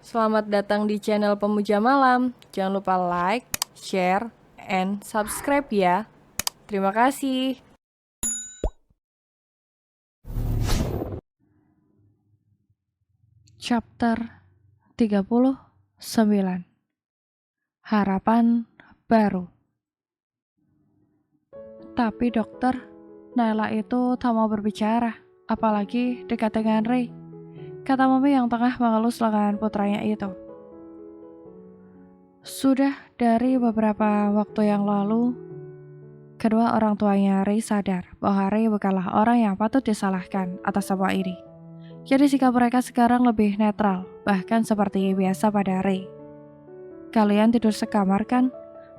Selamat datang di channel Pemuja Malam. Jangan lupa like, share, and subscribe ya. Terima kasih. Chapter 39. Harapan baru. Tapi dokter, Naila itu tak mau berbicara, apalagi dekat dengan Ray, kata Mami yang tengah mengelus lengan putranya itu. Sudah dari beberapa waktu yang lalu, kedua orang tuanya Ray sadar bahwa Ray bukanlah orang yang patut disalahkan atas semua ini. Jadi sikap mereka sekarang lebih netral, bahkan seperti biasa pada Ray. Kalian tidur sekamar kan?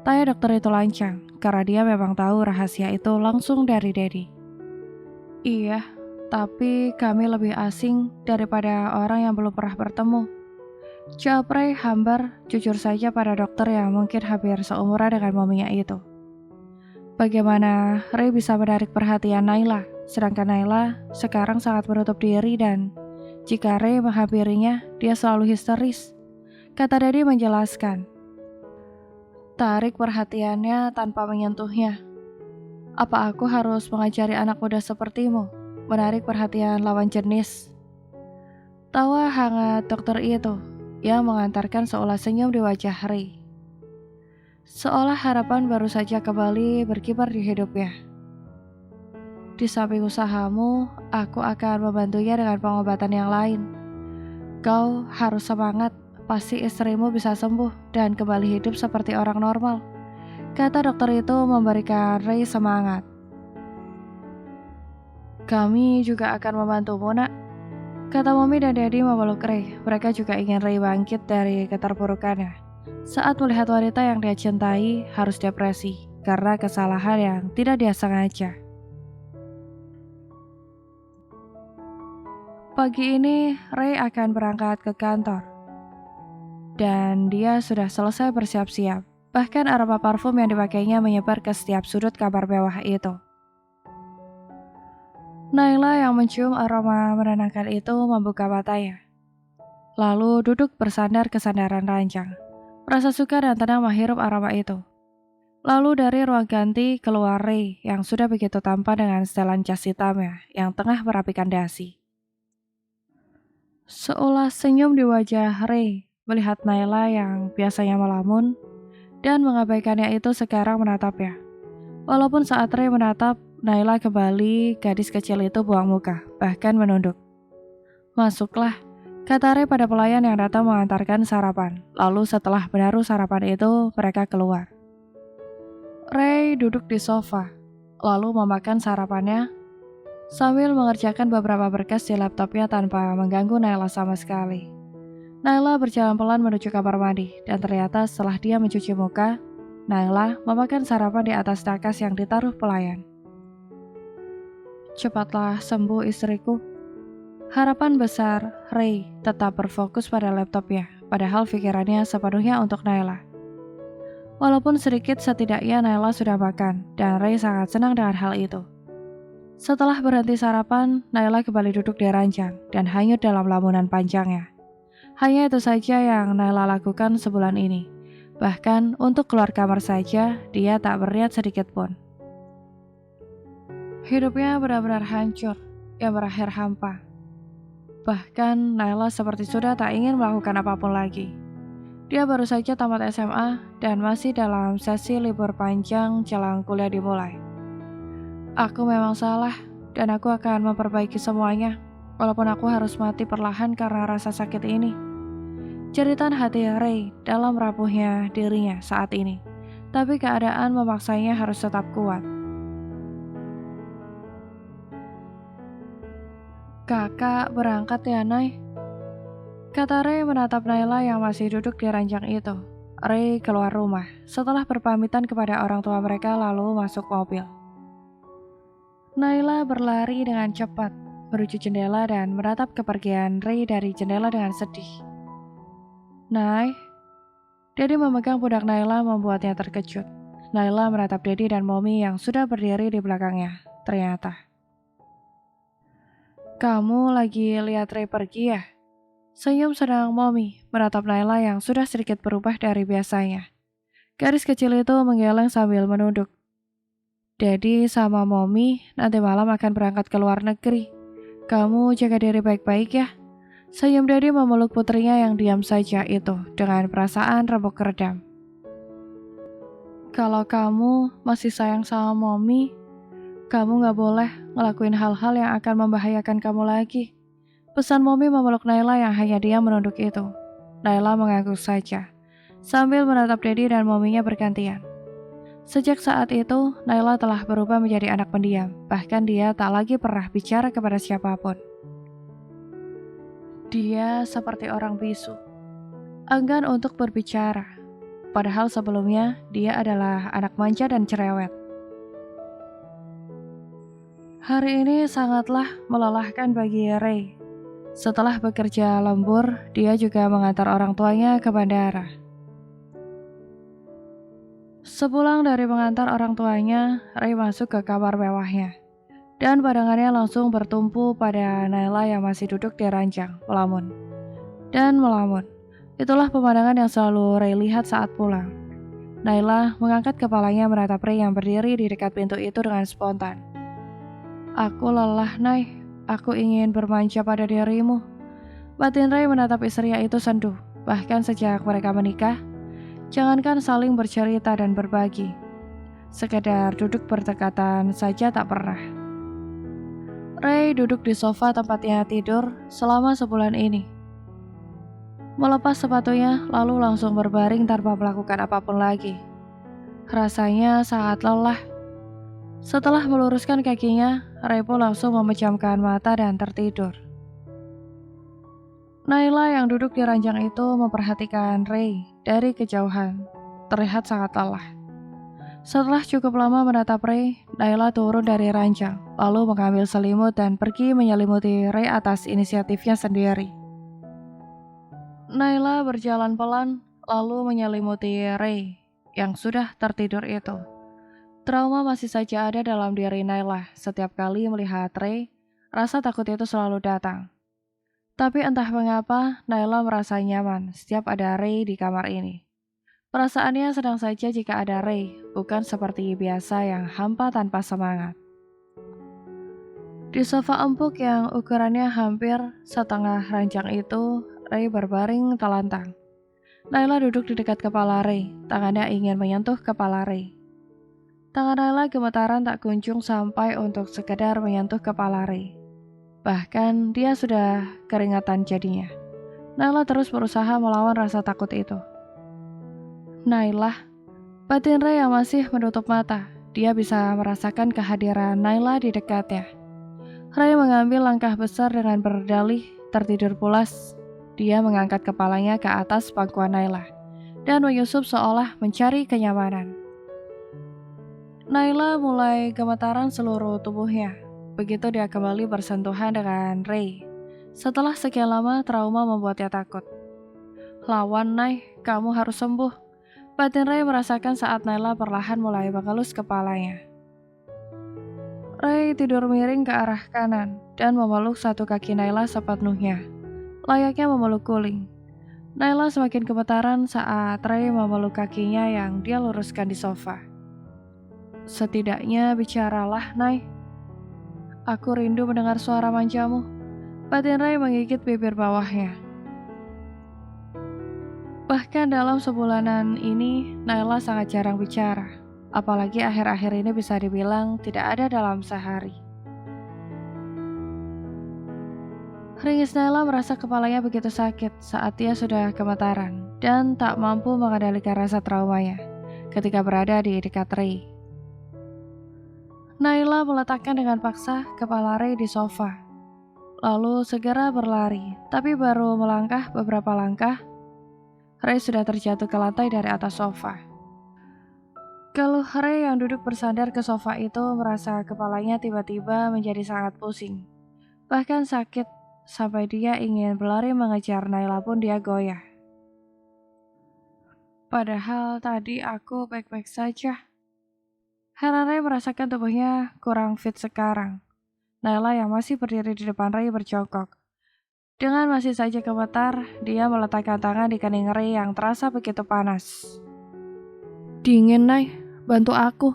Tanya dokter itu lancang, karena dia memang tahu rahasia itu langsung dari Daddy. Iya, tapi kami lebih asing daripada orang yang belum pernah bertemu. Jawab Ray hambar, jujur saja pada dokter yang mungkin hampir seumuran dengan maminya itu. Bagaimana Ray bisa menarik perhatian Naila, sedangkan Naila sekarang sangat menutup diri dan jika Ray menghampirinya, dia selalu histeris. Kata Daddy menjelaskan. Tarik perhatiannya tanpa menyentuhnya. Apa aku harus mengajari anak muda sepertimu menarik perhatian lawan jenis? Tawa hangat dokter itu yang mengantarkan seulas senyum di wajah Ray. Seolah harapan baru saja kembali berkibar di hidupnya. Di samping usahamu, aku akan membantunya dengan pengobatan yang lain. Kau harus semangat, pasti istrimu bisa sembuh dan kembali hidup seperti orang normal. Kata dokter itu memberikan Ray semangat. Kami juga akan membantumu, nak. Kata Mommy dan Daddy memeluk Ray. Mereka juga ingin Ray bangkit dari keterpurukannya. Saat melihat wanita yang dia cintai harus depresi karena kesalahan yang tidak dia sengaja. Pagi ini Ray akan berangkat ke kantor. Dan dia sudah selesai bersiap-siap. Bahkan aroma parfum yang dipakainya menyebar ke setiap sudut kamar mewah itu. Naila yang mencium aroma menenangkan itu membuka matanya. Lalu duduk bersandar ke sandaran ranjang. Merasa suka dan tenang menghirup aroma itu. Lalu dari ruang ganti keluar Ray yang sudah begitu tampan dengan setelan jas hitamnya yang tengah merapikan dasi. Seulas senyum di wajah Ray melihat Naila yang biasanya melamun dan mengabaikannya itu sekarang menatapnya. Walaupun saat Ray menatap, Naila kembali gadis kecil itu buang muka, bahkan menunduk. Masuklah, kata Ray pada pelayan yang datang mengantarkan sarapan. Lalu setelah menaruh sarapan itu, mereka keluar. Ray duduk di sofa, lalu memakan sarapannya sambil mengerjakan beberapa berkas di laptopnya tanpa mengganggu Naila sama sekali. Naila berjalan pelan menuju kamar mandi, dan ternyata setelah dia mencuci muka, Naila memakan sarapan di atas takas yang ditaruh pelayan. Cepatlah sembuh istriku. Harapan besar Ray tetap berfokus pada laptopnya, padahal pikirannya sepenuhnya untuk Naila. Walaupun sedikit, setidaknya Naila sudah makan, dan Ray sangat senang dengan hal itu. Setelah berhenti sarapan, Naila kembali duduk di ranjang dan hanyut dalam lamunan panjangnya. Hanya itu saja yang Naila lakukan sebulan ini. Bahkan untuk keluar kamar saja, dia tak berniat sedikit pun. Hidupnya benar-benar hancur, yang berakhir hampa. Bahkan Naila seperti sudah tak ingin melakukan apapun lagi. Dia baru saja tamat SMA dan masih dalam sesi libur panjang jelang kuliah dimulai. Aku memang salah dan aku akan memperbaiki semuanya, walaupun aku harus mati perlahan karena rasa sakit ini. Jeritan hati Ray dalam rapuhnya dirinya saat ini, tapi keadaan memaksanya harus tetap kuat. Kakak berangkat ya, Nay? Kata Ray menatap Naila yang masih duduk di ranjang itu. Ray keluar rumah setelah berpamitan kepada orang tua mereka lalu masuk mobil. Naila berlari dengan cepat menuju jendela dan menatap kepergian Ray dari jendela dengan sedih. Nay, Daddy memegang pundak Naila membuatnya terkejut. Naila menatap Daddy dan Mommy yang sudah berdiri di belakangnya. Ternyata. Kamu lagi lihat Ray pergi ya? Senyum sedang Mommy menatap Naila yang sudah sedikit berubah dari biasanya. Garis kecil itu menggeleng sambil menunduk. Daddy sama Mommy nanti malam akan berangkat ke luar negeri. Kamu jaga diri baik-baik ya. Senyum Daddy memeluk putrinya yang diam saja itu dengan perasaan rebok redam. Kalau kamu masih sayang sama Mommy, kamu gak boleh ngelakuin hal-hal yang akan membahayakan kamu lagi. Pesan Mommy memeluk Naila yang hanya diam menunduk itu. Naila mengangguk saja, sambil menatap Daddy dan Mominya bergantian. Sejak saat itu, Naila telah berubah menjadi anak pendiam. Bahkan dia tak lagi pernah bicara kepada siapapun. Dia seperti orang bisu, enggan untuk berbicara. Padahal sebelumnya, dia adalah anak manja dan cerewet. Hari ini sangatlah melelahkan bagi Ray. Setelah bekerja lembur, dia juga mengantar orang tuanya ke bandara. Sepulang dari mengantar orang tuanya, Ray masuk ke kamar mewahnya. Dan pandangannya langsung bertumpu pada Naila yang masih duduk di ranjang, melamun. Dan melamun. Itulah pemandangan yang selalu Ray lihat saat pulang. Naila mengangkat kepalanya menatap Ray yang berdiri di dekat pintu itu dengan spontan. Aku lelah, Nay. Aku ingin bermanja pada dirimu. Batin Ray menatap istrinya itu sendu. Bahkan sejak mereka menikah, jangankan saling bercerita dan berbagi, sekedar duduk berdekatan saja tak pernah. Ray duduk di sofa tempatnya tidur selama sebulan ini. Melepas sepatunya, lalu langsung berbaring tanpa melakukan apapun lagi. Rasanya sangat lelah. Setelah meluruskan kakinya, Ray pun langsung memejamkan mata dan tertidur. Naila yang duduk di ranjang itu memperhatikan Ray dari kejauhan. Terlihat sangat lelah. Setelah cukup lama menatap Ray, Naila turun dari ranjang, lalu mengambil selimut dan pergi menyelimuti Ray atas inisiatifnya sendiri. Naila berjalan pelan, lalu menyelimuti Ray yang sudah tertidur itu. Trauma masih saja ada dalam diri Naila. Setiap kali melihat Ray, rasa takut itu selalu datang. Tapi entah mengapa, Naila merasa nyaman setiap ada Ray di kamar ini. Perasaannya sedang saja jika ada Ray, bukan seperti biasa yang hampa tanpa semangat. Di sofa empuk yang ukurannya hampir setengah ranjang itu, Ray berbaring telantang. Naila duduk di dekat kepala Ray, tangannya ingin menyentuh kepala Ray. Tangan Naila gemetaran tak kunjung sampai untuk sekedar menyentuh kepala Ray. Bahkan dia sudah keringatan jadinya. Naila terus berusaha melawan rasa takut itu. Naila, batin Ray yang masih menutup mata. Dia bisa merasakan kehadiran Naila di dekatnya. Ray mengambil langkah besar dengan berdalih tertidur pulas. Dia mengangkat kepalanya ke atas pangkuan Naila dan menyusup seolah mencari kenyamanan. Naila mulai gemetaran seluruh tubuhnya. Begitu dia kembali bersentuhan dengan Ray. Setelah sekian lama, trauma membuatnya takut. Lawan, Nay, kamu harus sembuh. Batin Ray merasakan saat Naila perlahan mulai mengelus kepalanya. Ray tidur miring ke arah kanan dan memeluk satu kaki Naila sepenuhnya, layaknya memeluk guling. Naila semakin gemetaran saat Ray memeluk kakinya yang dia luruskan di sofa. Setidaknya bicaralah, Nay. Aku rindu mendengar suara manjamu. Batin Ray menggigit bibir bawahnya. Bahkan dalam sebulanan ini, Naila sangat jarang bicara. Apalagi akhir-akhir ini bisa dibilang tidak ada dalam sehari. Ringis Naila merasa kepalanya begitu sakit saat dia sudah gemetaran dan tak mampu mengendalikan rasa traumanya ketika berada di dekat Ray. Naila meletakkan dengan paksa kepala Ray di sofa, lalu segera berlari, tapi baru melangkah beberapa langkah, Ray sudah terjatuh ke lantai dari atas sofa. Kalau Ray yang duduk bersandar ke sofa itu merasa kepalanya tiba-tiba menjadi sangat pusing, bahkan sakit, sampai dia ingin berlari mengejar Naila pun dia goyah. Padahal tadi aku baik-baik saja. Heran Ray merasakan tubuhnya kurang fit sekarang. Naila yang masih berdiri di depan Ray berjongkok. Dengan masih saja gemetar, dia meletakkan tangan di kening Ray yang terasa begitu panas. Dingin, Nay. Bantu aku.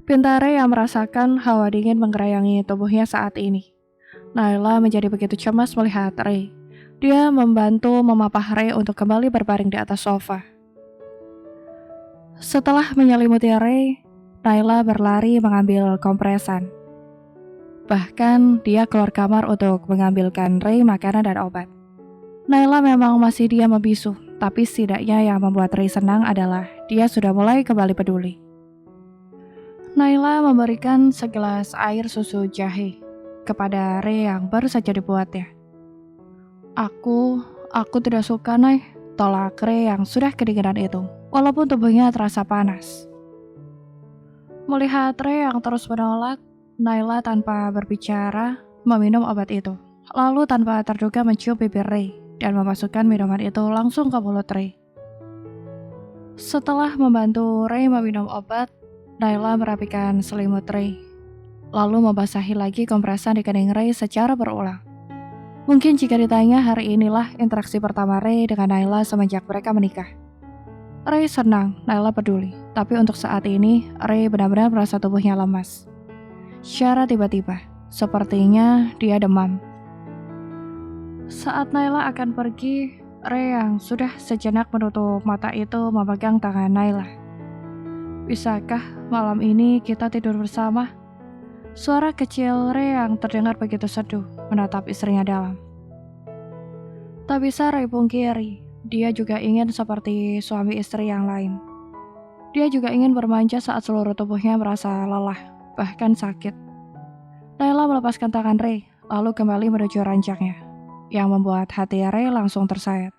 Pinta Ray yang merasakan hawa dingin menggerayangi tubuhnya saat ini. Naila menjadi begitu cemas melihat Ray. Dia membantu memapah Ray untuk kembali berbaring di atas sofa. Setelah menyelimuti Ray, Naila berlari mengambil kompresan. Bahkan dia keluar kamar untuk mengambilkan Ray makanan dan obat. Naila memang masih diam membisu, tapi setidaknya yang membuat Ray senang adalah dia sudah mulai kembali peduli. Naila memberikan segelas air susu jahe kepada Ray yang baru saja dibuatnya. Aku tidak suka, Nay, tolak Ray yang sudah kedinginan itu, walaupun tubuhnya terasa panas. Melihat Ray yang terus menolak, Naila tanpa berbicara meminum obat itu, lalu tanpa terduga mencium bibir Ray dan memasukkan minuman itu langsung ke mulut Ray. Setelah membantu Ray meminum obat, Naila merapikan selimut Ray, lalu membasahi lagi kompresan di kening Ray secara berulang. Mungkin jika ditanya, hari inilah interaksi pertama Ray dengan Naila semenjak mereka menikah. Ray senang Naila peduli, tapi untuk saat ini Ray benar-benar merasa tubuhnya lemas. Secara tiba-tiba, sepertinya dia demam. Saat Naila akan pergi, Ray yang sudah sejenak menutup mata itu memegang tangan Naila. Bisakah malam ini kita tidur bersama? Suara kecil Ray yang terdengar begitu seduh menatap istrinya dalam. Tak bisa Ray pungkiri, dia juga ingin seperti suami istri yang lain. Dia juga ingin bermanja saat seluruh tubuhnya merasa lelah, bahkan sakit. Naila melepaskan tangan Ray, lalu kembali menuju ranjangnya, yang membuat hati Ray langsung tersayat.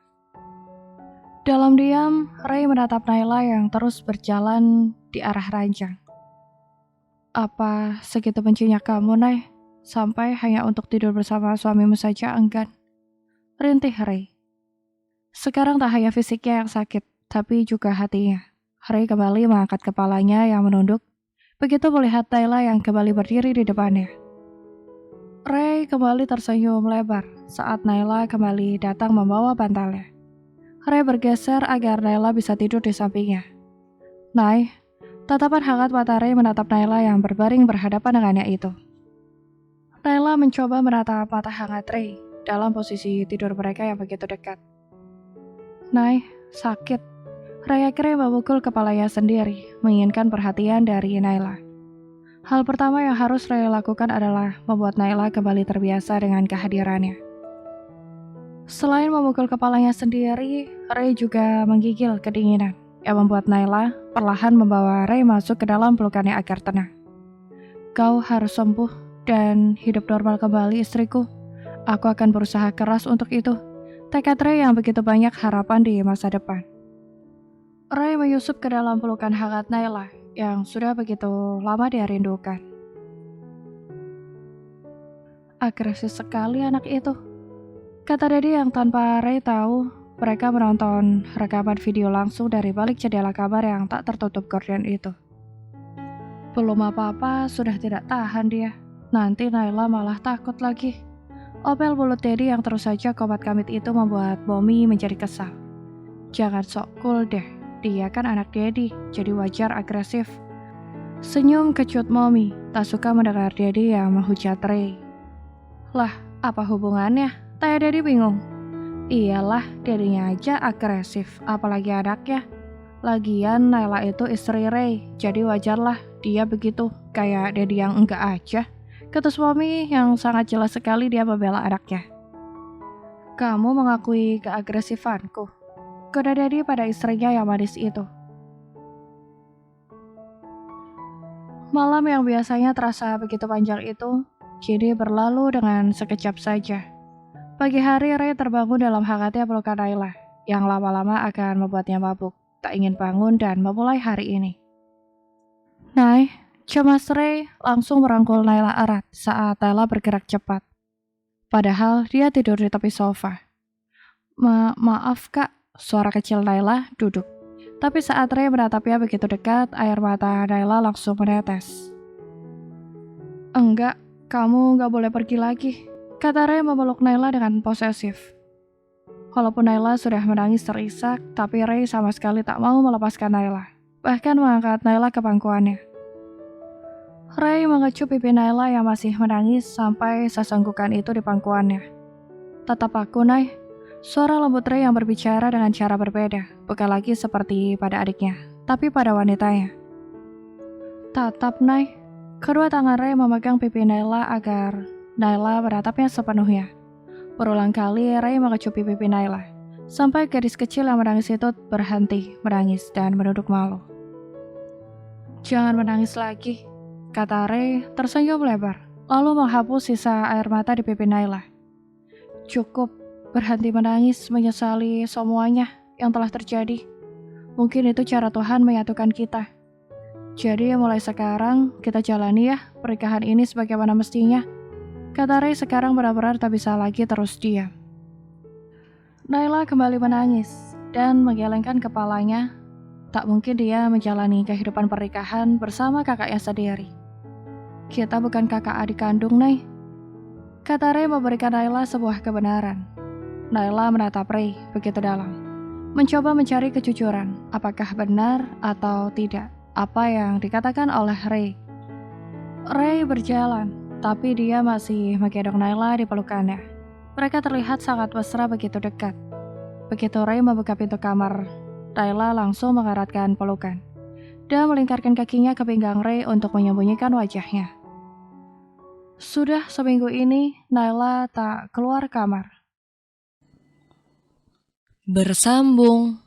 Dalam diam, Ray menatap Naila yang terus berjalan di arah ranjang. Apa segitu bencinya kamu, Nay? Sampai hanya untuk tidur bersama suamimu saja enggan. Rintih Ray. Sekarang tak hanya fisiknya yang sakit, tapi juga hatinya. Ray kembali mengangkat kepalanya yang menunduk, begitu melihat Naila yang kembali berdiri di depannya. Ray kembali tersenyum lebar saat Naila kembali datang membawa bantalnya. Ray bergeser agar Naila bisa tidur di sampingnya. Nay, tatapan hangat mata Ray menatap Naila yang berbaring berhadapan dengannya itu. Naila mencoba menatap mata hangat Ray dalam posisi tidur mereka yang begitu dekat. Nay, sakit. Ray akhirnya memukul kepalanya sendiri, menginginkan perhatian dari Naila. Hal pertama yang harus Ray lakukan adalah membuat Naila kembali terbiasa dengan kehadirannya. Selain memukul kepalanya sendiri, Ray juga menggigil kedinginan yang membuat Naila perlahan membawa Ray masuk ke dalam pelukannya agar tenang. Kau harus sembuh dan hidup normal kembali, istriku. Aku akan berusaha keras untuk itu. Tekad Ray yang begitu banyak harapan di masa depan. Ray menyusup ke dalam pelukan hangat Naila yang sudah begitu lama dia rindukan. Agresif sekali anak itu, kata Daddy yang tanpa Ray tahu. Mereka menonton rekaman video langsung dari balik jendela kamar yang tak tertutup gorden itu. Belum apa-apa sudah tidak tahan dia. Nanti Naila malah takut lagi. Opel mulut Daddy yang terus saja komat kamit itu membuat Mommy menjadi kesal. Jangan sok cool deh, dia kan anak Daddy, jadi wajar agresif. Senyum kecut Mommy, tak suka mendengar Daddy yang menghujat Ray. Lah, apa hubungannya? Tanya Daddy bingung. Iyalah, Daddy-nya aja agresif, apalagi anaknya. Lagian Naila itu istri Ray, jadi wajarlah dia begitu, kayak Daddy yang enggak aja. Kata suami yang sangat jelas sekali dia membela anaknya. Kamu mengakui keagresifanku, kode Daddy pada istrinya yang manis itu. Malam yang biasanya terasa begitu panjang itu, kini berlalu dengan sekejap saja. Pagi hari Ray terbangun dalam hangatnya pelukan Naila, yang lama-lama akan membuatnya mabuk, tak ingin bangun dan memulai hari ini. Nay, cemas Ray langsung merangkul Naila erat saat Naila bergerak cepat. Padahal dia tidur di tepi sofa. Maaf kak, suara kecil Naila duduk. Tapi saat Ray menatapnya begitu dekat, air mata Naila langsung menetes. Enggak, kamu gak boleh pergi lagi. kata Ray memeluk Naila dengan posesif. Walaupun Naila sudah menangis terisak, tapi Ray sama sekali tak mau melepaskan Naila, bahkan mengangkat Naila ke pangkuannya. Ray mengecup pipi Naila yang masih menangis sampai sesenggukan itu di pangkuannya. "Tatap aku, Nay." Suara lembut Ray yang berbicara dengan cara berbeda, bukan lagi seperti pada adiknya, tapi pada wanitanya. "Tatap, Nay." Kedua tangan Ray memegang pipi Naila agar Naila menatapnya sepenuhnya. Berulang kali Ray mengecup pipi Naila, sampai gadis kecil yang menangis itu berhenti menangis dan menunduk malu. "Jangan menangis lagi," kata Ray tersenyum lebar, lalu menghapus sisa air mata di pipi Naila. "Cukup, berhenti menangis, menyesali semuanya yang telah terjadi. Mungkin itu cara Tuhan menyatukan kita. Jadi mulai sekarang kita jalani ya pernikahan ini sebagaimana mestinya," kata Ray sekarang benar-benar tak bisa lagi terus diam. Naila kembali menangis dan menggelengkan kepalanya. Tak mungkin dia menjalani kehidupan pernikahan bersama kakaknya sendiri. "Kita bukan kakak adik kandung, Nay," kata Ray memberikan Naila sebuah kebenaran. Naila menatap Ray begitu dalam, mencoba mencari kejujuran, apakah benar atau tidak apa yang dikatakan oleh Ray. Ray berjalan, tapi dia masih menggendong Naila di pelukannya. Mereka terlihat sangat mesra begitu dekat. Begitu Ray membuka pintu kamar, Naila langsung mengeratkan pelukan dan melingkarkan kakinya ke pinggang Ray untuk menyembunyikan wajahnya. Sudah seminggu ini, Naila tak keluar kamar. Bersambung.